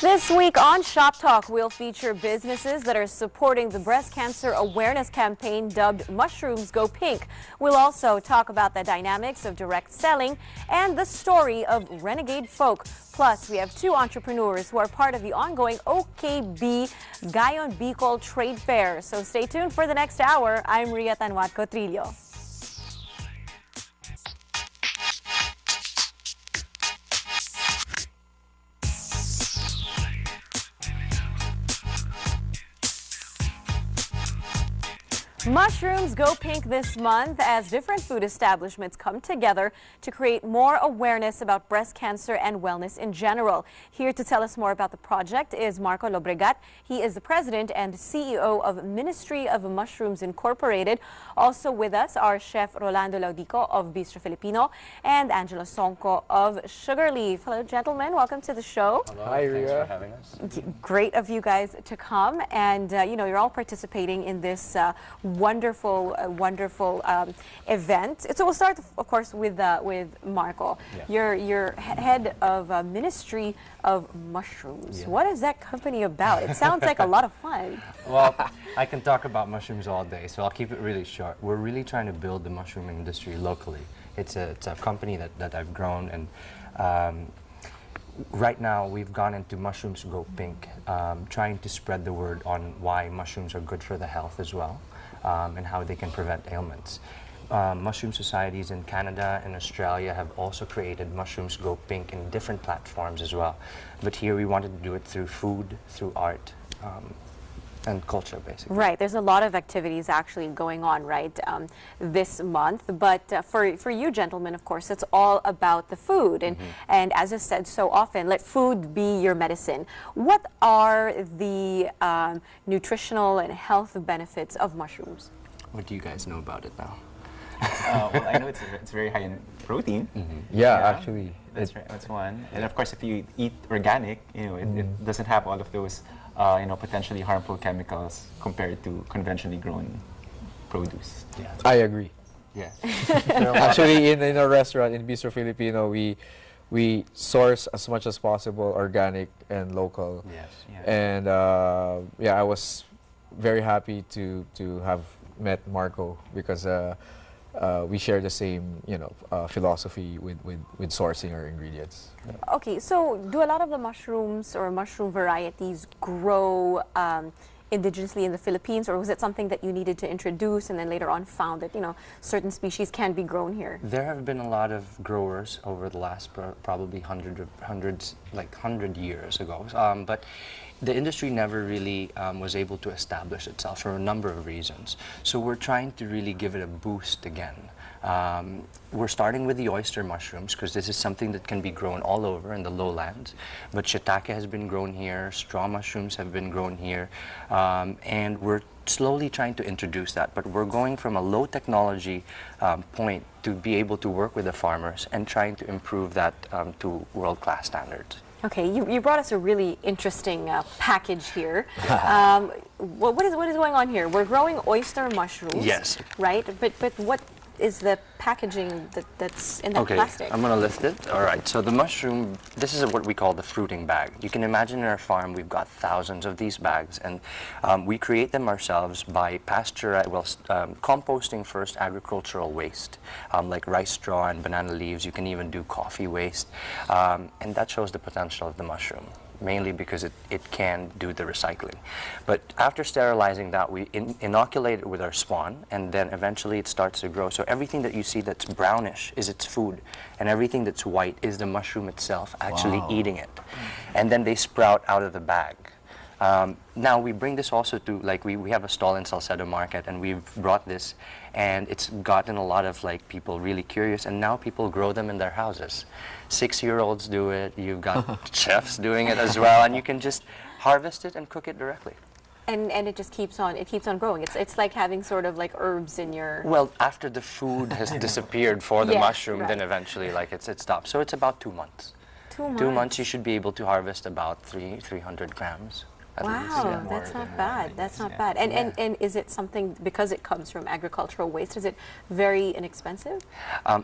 This week on Shop Talk, we'll feature businesses that are supporting the breast cancer awareness campaign dubbed Mushrooms Go Pink. We'll also talk about the dynamics of direct selling and the story of renegade folk. Plus, we have two entrepreneurs who are part of the ongoing OKB Gayon Bicol Trade Fair. So stay tuned for the next hour. I'm Ria Tanwat Cotrillo. Mushrooms go pink this month as different food establishments come together to create more awareness about breast cancer and wellness in general. Here to tell us more about the project is Marco Lobregat. He is the president and CEO of Ministry of Mushrooms Incorporated. Also with us are Chef Rolando Laudico of Bistro Filipino and Angela Sonko of Sugarleaf. Hello, gentlemen. Welcome to the show. Hello. Hi, Ria. Thanks for having us. Great of you guys to come. And, you're all participating in this wonderful event. So we'll start, of course, with Marco. Yeah. You're head of Ministry of Mushrooms. Yeah. What is that company about? It sounds like a lot of fun. Well, I can talk about mushrooms all day, so I'll keep it really short. We're really trying to build the mushroom industry locally. It's a company that I've grown, and right now we've gone into Mushrooms Go Pink, trying to spread the word on why mushrooms are good for the health as well. And how they can prevent ailments. Mushroom societies in Canada and Australia have also created Mushrooms Go Pink in different platforms as well. But here we wanted to do it through food, through art, and culture, basically. Right. There's a lot of activities actually going on, right, this month. But for you gentlemen, of course, it's all about the food. And as I said so often, let food be your medicine. What are the nutritional and health benefits of mushrooms? What do you guys know about it now? Well, I know it's very high in protein. Yeah, actually. That's right. That's one. And of course, if you eat organic, it doesn't have all of those potentially harmful chemicals compared to conventionally grown produce. Yeah. I agree. Yeah. Actually, in a restaurant in Bistro Filipino, we source as much as possible organic and local. Yes. Yeah. And I was very happy to have met Marco because we share the same philosophy with sourcing our ingredients. Okay, so do a lot of the mushrooms or mushroom varieties grow indigenously in the Philippines, or was it something that you needed to introduce and then later on found that certain species can be grown here? There have been a lot of growers over the last probably 100 years ago, but the industry never really was able to establish itself for a number of reasons. So we're trying to really give it a boost again. We're starting with the oyster mushrooms because this is something that can be grown all over in the lowlands. But shiitake has been grown here, straw mushrooms have been grown here, and we're slowly trying to introduce that. But we're going from a low technology point to be able to work with the farmers and trying to improve that to world-class standards. Okay, you brought us a really interesting package here. What is going on here? We're growing oyster mushrooms. Yes. Right, but what is the packaging that's in that plastic? Okay, I'm going to list it. All right, so the mushroom, this is what we call the fruiting bag. You can imagine in our farm we've got thousands of these bags, and we create them ourselves by composting first agricultural waste, like rice straw and banana leaves. You can even do coffee waste, and that shows the potential of the mushroom, mainly because it can do the recycling. But after sterilizing that, we inoculate it with our spawn, and then eventually it starts to grow. So everything that you see that's brownish is its food, and everything that's white is the mushroom itself actually eating it. And then they sprout out of the bag. Now we bring this also to, like, we have a stall in Salcedo Market, and we've brought this, and it's gotten a lot of people really curious, and now people grow them in their houses. 6-year-olds do it, you've got chefs doing it as well, and you can just harvest it and cook it directly. And it just keeps on growing. It's like having sort of like herbs in your... Well, after the food has disappeared for the mushroom, right. then eventually it stops. So it's about 2 months. 2 months? 2 months you should be able to harvest about 300 grams. Wow, that's not bad. That's not bad. And is it something, because it comes from agricultural waste, is it very inexpensive? Yeah.